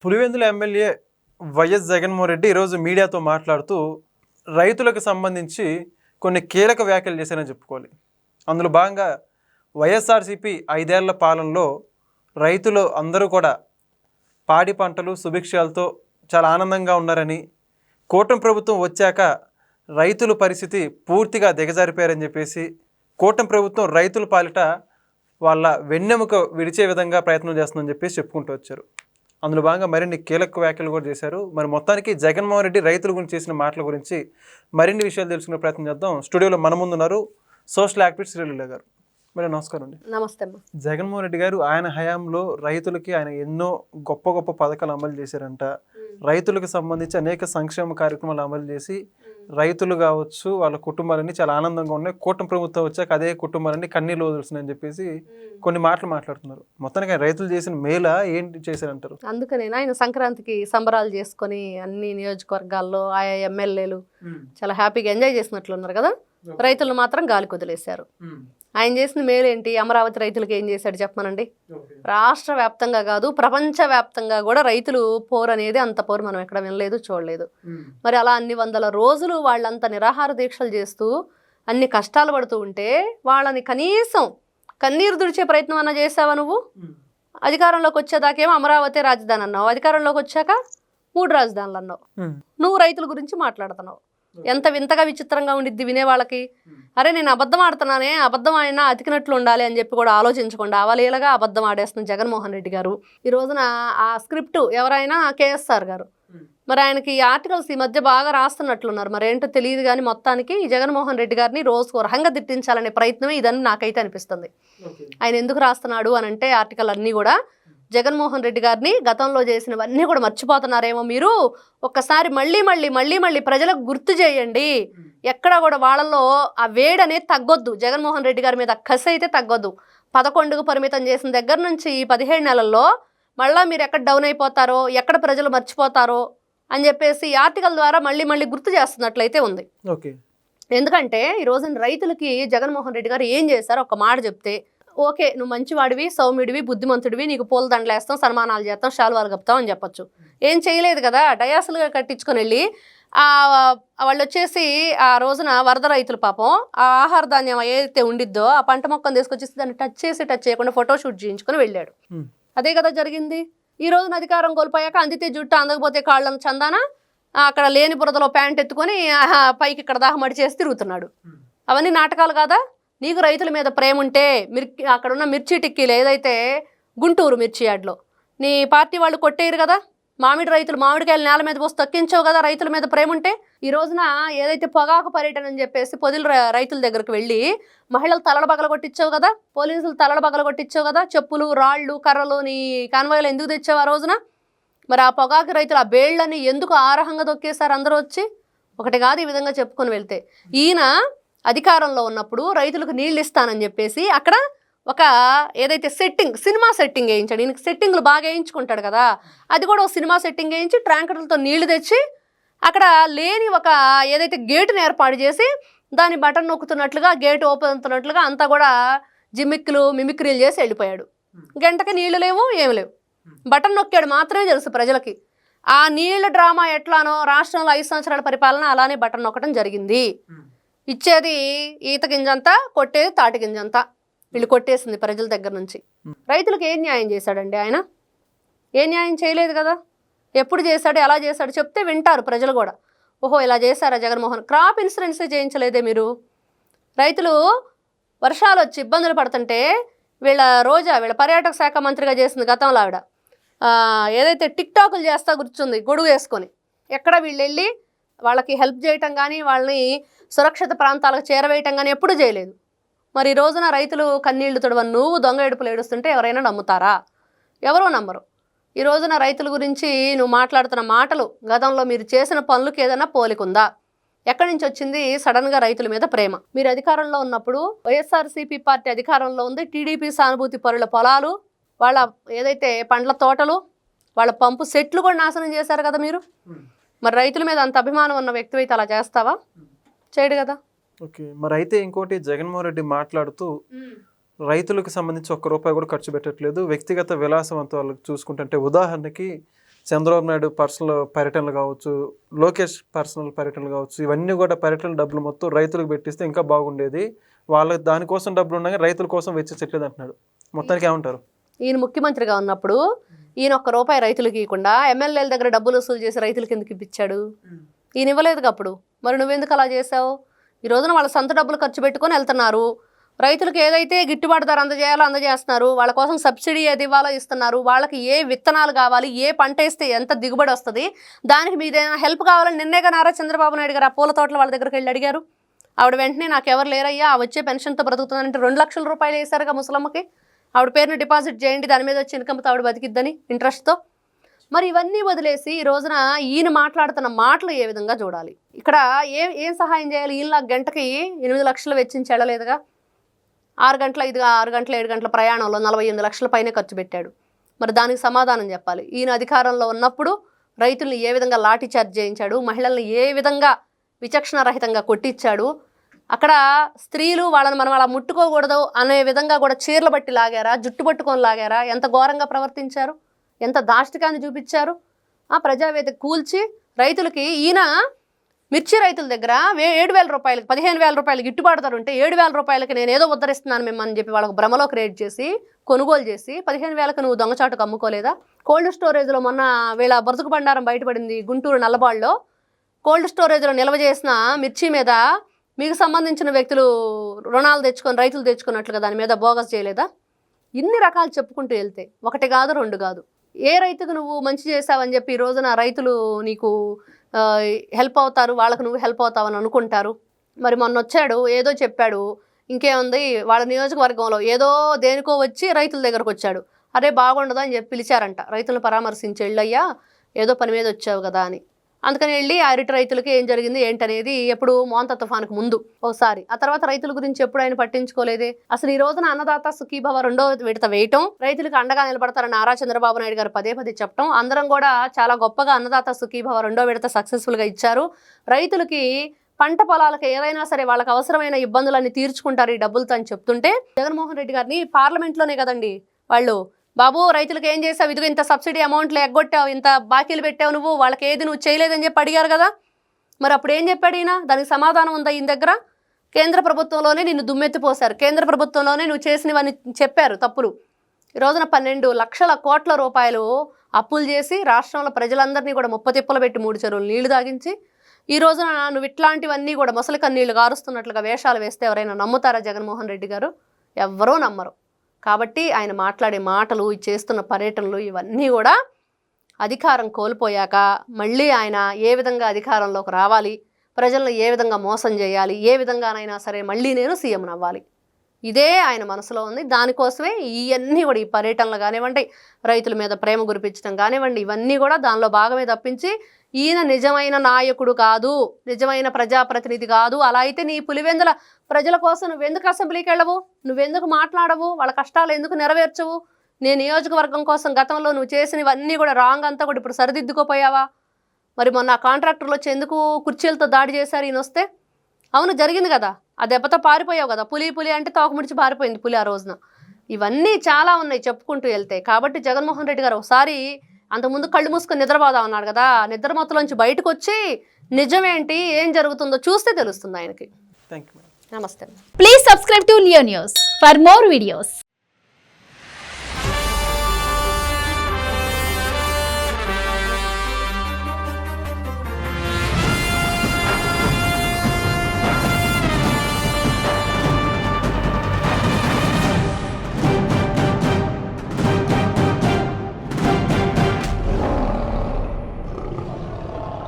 Pulivendula MLA YS Jaganmohan Reddy ఈరోజు మీడియాతో మాట్లాడుతూ రైతులకు సంబంధించి కొన్ని కీలక వ్యాఖ్యలు చేశారని చెప్పుకోవాలి. అందులో భాగంగా వైఎస్ఆర్సీపీ 5 ఏళ్ల పాలనలో రైతులు అందరూ కూడా పాడి పంటలు సుభిక్షాలతో చాలా ఆనందంగా ఉన్నారని, కూటమి ప్రభుత్వం వచ్చాక రైతుల పరిస్థితి పూర్తిగా దిగజారిపోయారని చెప్పేసి, కూటమి ప్రభుత్వం రైతుల పాలిట వాళ్ళ వెన్నెముక విడిచే విధంగా ప్రయత్నం చేస్తుందని చెప్పేసి చెప్పుకుంటూ వచ్చారు. అందులో భాగంగా మరిన్ని కీలక వ్యాఖ్యలు కూడా చేశారు. మరి మొత్తానికి జగన్మోహన్ రెడ్డి రైతుల గురించి చేసిన మాటల గురించి మరిన్ని విషయాలు తెలుసుకునే ప్రయత్నం చేద్దాం. స్టూడియోలో మన ముందు ఉన్నారు సోషల్ యాక్టివిస్ట్ శ్రీలీల గారు. మేడం నమస్కారం అండి. నమస్తే అమ్మా. జగన్మోహన్ రెడ్డి గారు ఆయన హయాంలో రైతులకి ఆయన ఎన్నో గొప్ప గొప్ప పథకాలు అమలు చేశారంట. రైతులకు సంబంధించి అనేక సంక్షేమ కార్యక్రమాలు అమలు చేసి రైతులు కావచ్చు వాళ్ళ కుటుంబాలన్నీ చాలా ఆనందంగా ఉన్నాయి. కూటమి ప్రభుత్వం వచ్చాక అదే కుటుంబాలన్నీ కన్నీళ్ళు వదులుతున్నాయని చెప్పేసి కొన్ని మాటలు మాట్లాడుతున్నారు. మొత్తానికి రైతులు చేసిన మేలా ఏంటి చేశారంటారు? అందుకనే ఆయన సంక్రాంతికి సంబరాలు చేసుకొని అన్ని నియోజకవర్గాల్లో ఆయా ఎమ్మెల్యేలు చాలా హ్యాపీగా ఎంజాయ్ చేసినట్లున్నారు కదా. రైతులు మాత్రం గాలి కుదిలేశారు. ఆయన చేసిన మేలు ఏంటి? అమరావతి రైతులకి ఏం చేశాడు చెప్పమనండి. రాష్ట్ర వ్యాప్తంగా కాదు ప్రపంచ వ్యాప్తంగా కూడా రైతులు పోరు అనేది అంత పోరు మనం ఎక్కడ వినలేదు చూడలేదు. మరి అలా అన్ని వందల రోజులు వాళ్ళంత నిరాహార దీక్షలు చేస్తూ అన్ని కష్టాలు పడుతూ ఉంటే వాళ్ళని కనీసం కన్నీరు దుడిచే ప్రయత్నం అన్నా చేసావా నువ్వు? అధికారంలోకి వచ్చేదాకేమో అమరావతి రాజధాని అన్నావు, అధికారంలోకి వచ్చాక 3 రాజధానులు అన్నావు. నువ్వు రైతుల గురించి మాట్లాడుతున్నావు. ఎంత వింతగా విచిత్రంగా ఉండిద్ది వినేవాళ్ళకి. అరే నేను అబద్ధం ఆడుతున్నానే, అబద్ధం అయినా అతికినట్లు ఉండాలి అని చెప్పి కూడా ఆలోచించకుండా అవలీలగా అబద్ధం ఆడేస్తున్న జగన్మోహన్ రెడ్డి గారు ఈ రోజున ఆ స్క్రిప్ట్ ఎవరైనా కేఎస్ఆర్ గారు. మరి ఆయనకి ఈ ఆర్టికల్స్ ఈ మధ్య బాగా రాస్తున్నట్లున్నారు. మరి ఏంటో తెలియదు కానీ మొత్తానికి ఈ జగన్మోహన్ రెడ్డి గారిని రోజుకు రకంగా తిట్టించాలనే ప్రయత్నమే ఇదని నాకైతే అనిపిస్తుంది. ఆయన ఎందుకు రాస్తున్నాడు అని అంటే ఆర్టికల్ అన్నీ కూడా జగన్మోహన్ రెడ్డి గారిని గతంలో చేసినవన్నీ కూడా మర్చిపోతున్నారేమో మీరు. ఒక్కసారి మళ్ళీ ప్రజలకు గుర్తు చేయండి. ఎక్కడ కూడా వాళ్ళలో ఆ వేడి అనేది తగ్గొద్దు. జగన్మోహన్ రెడ్డి గారి మీద కసి అయితే తగ్గొద్దు. 11కు పరిమితం చేసిన దగ్గర నుంచి ఈ 17 నెలల్లో మళ్ళీ మీరు ఎక్కడ డౌన్ అయిపోతారో, ఎక్కడ ప్రజలు మర్చిపోతారో అని చెప్పేసి ఈ ఆర్టికల్ ద్వారా మళ్ళీ గుర్తు చేస్తున్నట్లయితే ఉంది. ఎందుకంటే ఈ రోజున రైతులకి జగన్మోహన్ రెడ్డి గారు ఏం చేశారో ఒక మాట చెప్తే ఓకే, నువ్వు మంచివాడివి, సౌమ్యుడివి, బుద్ధిమంతుడివి, నీకు పూల దండలు వేస్తాం, సన్మానాలు చేస్తాం, శాలువాలు కప్తాం అని చెప్పొచ్చు. ఏం చేయలేదు కదా. డయాసులుగా కట్టించుకొని వెళ్ళి వాళ్ళు వచ్చేసి ఆ రోజున వరద రైతులు పాపం ఆ ఆహార ధాన్యం ఏదైతే ఉండిద్దో ఆ పంట మొక్కను తీసుకొచ్చేసి దాన్ని టచ్ చేయకుండా ఫోటోషూట్ చేయించుకొని వెళ్ళాడు. అదే కదా జరిగింది. ఈ రోజున అధికారం కోల్పోయాక అందితే జుట్టు అందకపోతే కాళ్ళను చందాన అక్కడ లేని బురదలో ప్యాంట్ ఎత్తుకొని పైకి ఇక్కడ దాహం చేసి తిరుగుతున్నాడు. అవన్నీ నాటకాలు కాదా? నీకు రైతుల మీద ప్రేమ ఉంటే అక్కడ ఉన్న మిర్చి టిక్కీలు ఏదైతే గుంటూరు మిర్చి యార్డ్లో నీ పార్టీ వాళ్ళు కొట్టేయరు కదా. మామిడికాయలు నేల మీద పోసి తొక్కించావు కదా రైతుల మీద ప్రేమ ఉంటే. ఈ రోజున ఏదైతే పొగాకు పర్యటన అని చెప్పేసి పొదిల రైతుల దగ్గరకు వెళ్ళి మహిళలు తలల బగల కొట్టించావు కదా, పోలీసులు తలల బగల కొట్టించావు కదా, చెప్పులు రాళ్ళు కర్రలు నీ కాన్వాయ్లో ఎందుకు తెచ్చావు ఆ రోజున? మరి ఆ పొగాకు రైతులు ఆ బేళ్లని ఎందుకు ఆరహంగా తొక్కేశారు అందరూ వచ్చి? ఒకటి కాదు ఈ విధంగా చెప్పుకొని వెళ్తే. ఈయన అధికారంలో ఉన్నప్పుడు రైతులకు నీళ్ళు ఇస్తానని చెప్పేసి అక్కడ ఒక ఏదైతే సినిమా సెట్టింగ్ వేయించాడు. ఈయనకి సెట్టింగ్లు బాగా వేయించుకుంటాడు కదా, అది కూడా ఒక సినిమా సెట్టింగ్ వేయించి ట్యాంకర్లతో నీళ్లు తెచ్చి అక్కడ లేని ఒక ఏదైతే గేటుని ఏర్పాటు చేసి దాని బటన్ నొక్కుతున్నట్లుగా గేట్ ఓపెన్ అవుతున్నట్లుగా అంతా కూడా మిమిక్రీలు చేసి వెళ్ళిపోయాడు. గంటకి నీళ్లు లేవు, ఏమి లేవు. బటన్ నొక్కాడు మాత్రమే తెలుసు ప్రజలకి. ఆ నీళ్ళ డ్రామా ఎట్లానో రాష్ట్రంలో 5 సంవత్సరాల పరిపాలన అలానే బటన్ నొక్కడం జరిగింది. ఇచ్చేది ఈత గింజంతా, కొట్టేది తాటి గింజంతా. వీళ్ళు కొట్టేసింది ప్రజల దగ్గర నుంచి. రైతులకు ఏం న్యాయం చేశాడండి ఆయన? ఏ న్యాయం చేయలేదు కదా. ఎప్పుడు చేశాడు, ఎలా చేశాడు చెప్తే వింటారు ప్రజలు కూడా. ఓహో ఇలా చేశారా జగన్మోహన్. క్రాప్ ఇన్సూరెన్సే చేయించలేదే మీరు. రైతులు వర్షాలు వచ్చి ఇబ్బందులు పడుతుంటే వీళ్ళ పర్యాటక శాఖ మంత్రిగా చేసింది గతంలో ఆవిడ ఏదైతే టిక్టాకులు చేస్తా కూర్చుంది గొడుగు వేసుకొని. ఎక్కడ వీళ్ళు వెళ్ళి వాళ్ళకి హెల్ప్ చేయటం కానీ వాళ్ళని సురక్షిత ప్రాంతాలకు చేరవేయటం కానీ ఎప్పుడు చేయలేదు. మరి ఈ రోజున రైతులు కన్నీళ్లు తుడవని నువ్వు దొంగ ఏడుపులు ఏడుస్తుంటే ఎవరైనా నమ్ముతారా? ఎవరూ నమ్మరు. ఈ రోజున రైతుల గురించి నువ్వు మాట్లాడుతున్న మాటలు, గతంలో మీరు చేసిన పనులకు ఏదైనా పోలికుందా? ఎక్కడి నుంచి వచ్చింది సడన్గా రైతుల మీద ప్రేమ? మీరు అధికారంలో ఉన్నప్పుడు వైఎస్ఆర్సీపీ పార్టీ అధికారంలో ఉంది. టీడీపీ సానుభూతి పరుల పొలాలు, వాళ్ళ ఏదైతే పండ్ల తోటలు, వాళ్ళ పంపు సెట్లు కూడా నాశనం చేశారు కదా మీరు. మరి రైతుల మీద అంత అభిమానం ఉన్న వ్యక్తి అయితే అలా చేస్తావా? చేయడు కదా. ఓకే, మరి అయితే ఇంకోటి జగన్మోహన్ రెడ్డి మాట్లాడుతూ రైతులకు సంబంధించి ₹1 కూడా ఖర్చు పెట్టట్లేదు, వ్యక్తిగత విలాసవంతాలకు చూసుకుంటుంటే ఉదాహరణకి చంద్రబాబు నాయుడు పర్సనల్ పర్యటనలు కావచ్చు, లోకేష్ పర్సనల్ పర్యటనలు కావచ్చు, ఇవన్నీ కూడా పర్యటన డబ్బులు మొత్తం రైతులకు పెట్టిస్తే ఇంకా బాగుండేది, వాళ్ళకి దానికోసం డబ్బులు ఉండగా రైతుల కోసం వెచ్చించట్లేదు అంటున్నాడు. మొత్తానికి ఏమంటారు? ఈయన ముఖ్యమంత్రిగా ఉన్నప్పుడు ఈయన ఒక్క రూపాయి రైతులకు ఇవ్వకుండా ఎమ్మెల్యేల దగ్గర డబ్బులు వసూలు చేసి రైతులకు ఎందుకు ఇప్పించాడు? ఈయన ఇవ్వలేదు అప్పుడు. మరి నువ్వెందుకు అలా చేసావు? ఈ రోజున వాళ్ళ సొంత డబ్బులు ఖర్చు పెట్టుకొని వెళ్తున్నారు. రైతులకు ఏదైతే గిట్టుబాటు ధర అందజేయాలో అందజేస్తున్నారు. వాళ్ళ కోసం సబ్సిడీ ఏది ఇవ్వాలో ఇస్తున్నారు. వాళ్ళకి ఏ విత్తనాలు కావాలి, ఏ పంట వేస్తే ఎంత దిగుబడి వస్తుంది, దానికి మీదేమైనా హెల్ప్ కావాలని నిన్నేగా నారా చంద్రబాబు నాయుడు గారు ఆ పూల తోటల వాళ్ళ దగ్గరికి వెళ్ళి అడిగారు. ఆవిడ వెంటనే నాకు ఎవరు లేరయ్యా, ఆ వచ్చే పెన్షన్తో బ్రతుకుతుందంటే 2 లక్షల రూపాయలు వేశారుగా ముసలమ్మకి. ఆవిడ పేరుని డిపాజిట్ చేయండి, దాని మీద వచ్చి ఇన్కమ్తో ఆవిడ బతికిద్దని ఇంట్రెస్ట్తో. మరి ఇవన్నీ వదిలేసి ఈ రోజున ఈయన మాట్లాడుతున్న మాటలు ఏ విధంగా చూడాలి? ఇక్కడ ఏం సహాయం చేయాలి? ఈయన గంటకి 8 లక్షలు వెచ్చించి వెళ్ళలేదుగా. 6 గంటల 7 గంటల ప్రయాణంలో 48 లక్షల పైన ఖర్చు పెట్టాడు. మరి దానికి సమాధానం చెప్పాలి. ఈయన అధికారంలో ఉన్నప్పుడు రైతుల్ని ఏ విధంగా లాఠీ చార్జ్ చేయించాడు, మహిళల్ని ఏ విధంగా విచక్షణ రహితంగా కొట్టించాడు, అక్కడ స్త్రీలు వాళ్ళని మనం అలా ముట్టుకోకూడదు అనే విధంగా కూడా చీరలు బట్టి లాగారా, జుట్టు పట్టుకొని లాగారా, ఎంత ఘోరంగా ప్రవర్తించారు, ఎంత దాష్టికాన్ని చూపించారు. ఆ ప్రజావేదిక కూల్చి రైతులకి ఈయన మిర్చి రైతుల దగ్గర 7,000 రూపాయలకి 15,000 రూపాయలు గిట్టుబాటు ధర ఉంటే 7,000 రూపాయలకి నేను ఏదో ఉద్ధరిస్తున్నాను మిమ్మల్ని చెప్పి వాళ్ళకు భ్రమలో క్రియేట్ చేసి కొనుగోలు చేసి 15,000కి నువ్వు దొంగచాటుకు అమ్ముకోలేదా? కోల్డ్ స్టోరేజ్లో మొన్న వీళ్ళ బతుకు బండారం బయటపడింది. గుంటూరు నల్లబాడులో కోల్డ్ స్టోరేజ్లో నిల్వ చేసిన మిర్చి మీద మీకు సంబంధించిన వ్యక్తులు రుణాలు తెచ్చుకొని రైతులు తెచ్చుకున్నట్లుగా దాని మీద బోగస్ చేయలేదా? ఇన్ని రకాలు చెప్పుకుంటూ వెళ్తే 1 కాదు 2 కాదు. ఏ రైతుకు నువ్వు మంచి చేసావని చెప్పి ఈ రోజున రైతులు నీకు హెల్ప్ అవుతారు, వాళ్ళకు నువ్వు హెల్ప్ అవుతావని అనుకుంటారు. మరి మొన్న వచ్చాడు, ఏదో చెప్పాడు, ఇంకేముంది వాళ్ళ నియోజకవర్గంలో ఏదో దేనికో వచ్చి రైతుల దగ్గరకు వచ్చాడు. అరే బాగుండదు అని చెప్పి పిలిచారంట. రైతులను పరామర్శించి వెళ్ళయ్యా, ఏదో పని మీద వచ్చావు కదా అని. అందుకని వెళ్ళి ఆ అరటి రైతులకి ఏం జరిగింది ఏంటనేది ఎప్పుడు మోంతా తుఫానుకు ముందు ఒకసారి, ఆ తర్వాత రైతుల గురించి ఎప్పుడు ఆయన పట్టించుకోలేదే. అసలు ఈ రోజున అన్నదాత సుఖీభవ 2వ విడత వేయటం, రైతులకు అండగా నిలబడతారని నారా చంద్రబాబు నాయుడు గారు పదే చెప్పడం, అందరం కూడా చాలా గొప్పగా అన్నదాత సుఖీభవ 2వ విడత సక్సెస్ఫుల్గా ఇచ్చారు. రైతులకి పంట పొలాలకు ఏదైనా సరే వాళ్ళకి అవసరమైన ఇబ్బందులన్నీ తీర్చుకుంటారు ఈ డబ్బులతో అని చెప్తుంటే, జగన్మోహన్ రెడ్డి గారిని పార్లమెంట్లోనే కదండి వాళ్ళు, బాబు రైతులకు ఏం చేసావు, ఇదిగో ఇంత సబ్సిడీ అమౌంట్లు ఎగ్గొట్టావు, ఇంత బాకీలు పెట్టావు, నువ్వు వాళ్ళకి ఏది నువ్వు చేయలేదని చెప్పి అడిగారు కదా. మరి అప్పుడు ఏం చెప్పాడు ఈయన? దానికి సమాధానం ఉందా ఈయన దగ్గర? కేంద్ర ప్రభుత్వంలోనే నిన్ను దుమ్మెత్తిపోశారు, కేంద్ర ప్రభుత్వంలోనే నువ్వు చేసినవన్నీ చెప్పారు తప్పులు. ఈ రోజున 12 లక్షల కోట్ల రూపాయలు అప్పులు చేసి రాష్ట్రంలో ప్రజలందరినీ కూడా ముప్పతిప్పలు పెట్టి 3 చెరువులు నీళ్లు తాగించి, ఈ రోజున నువ్వు ఇట్లాంటివన్నీ కూడా మొసలి కన్నీళ్లు గారుస్తున్నట్లుగా వేషాలు వేస్తే ఎవరైనా నమ్ముతారా జగన్మోహన్ రెడ్డి గారు? ఎవ్వరూ నమ్మరు. కాబట్టి ఆయన మాట్లాడే మాటలు, చేస్తున్న పర్యటనలు ఇవన్నీ కూడా అధికారం కోల్పోయాక మళ్ళీ ఆయన ఏ విధంగా అధికారంలోకి రావాలి, ప్రజలను ఏ విధంగా మోసం చేయాలి, ఏ విధంగానైనా సరే మళ్ళీ నేను సీఎం అవ్వాలి, ఇదే ఆయన మనసులో ఉంది. దానికోసమే ఇవన్నీ కూడా ఈ పర్యటనలు కానివ్వండి, రైతుల మీద ప్రేమ గురిపించడం కానివ్వండి, ఇవన్నీ కూడా దానిలో భాగమే తప్పించి ఈయన నిజమైన నాయకుడు కాదు, నిజమైన ప్రజాప్రతినిధి కాదు. అలా అయితే నీ పులివెందుల ప్రజల కోసం నువ్వెందుకు అసెంబ్లీకి వెళ్ళవు, నువ్వెందుకు మాట్లాడవు, వాళ్ళ కష్టాలు ఎందుకు నెరవేర్చవు? నీ నియోజకవర్గం కోసం గతంలో నువ్వు చేసినవన్నీ కూడా రాంగ్ అంతా కూడా ఇప్పుడు సరిదిద్దుకోపోయావా? మరి మొన్న కాంట్రాక్టర్లు వచ్చి ఎందుకు కుర్చీలతో దాడి చేశారు ఈయన వస్తే? అవును జరిగింది కదా, ఆ దెబ్బతో పారిపోయావు కదా, పులి అంటే తోక ముడిచి పారిపోయింది పులి ఆ రోజున. ఇవన్నీ చాలా ఉన్నాయి చెప్పుకుంటూ వెళ్తే. కాబట్టి జగన్మోహన్ రెడ్డి గారు ఒకసారి అంతకుముందు కళ్ళు మూసుకొని నిద్రపోదాం అన్నాడు కదా, నిద్రమత్తులోంచి బయటకు వచ్చి నిజమేంటి ఏం జరుగుతుందో చూస్తే తెలుస్తుంది ఆయనకి. Thank you. నమస్తే. Please subscribe to Leo News for more videos.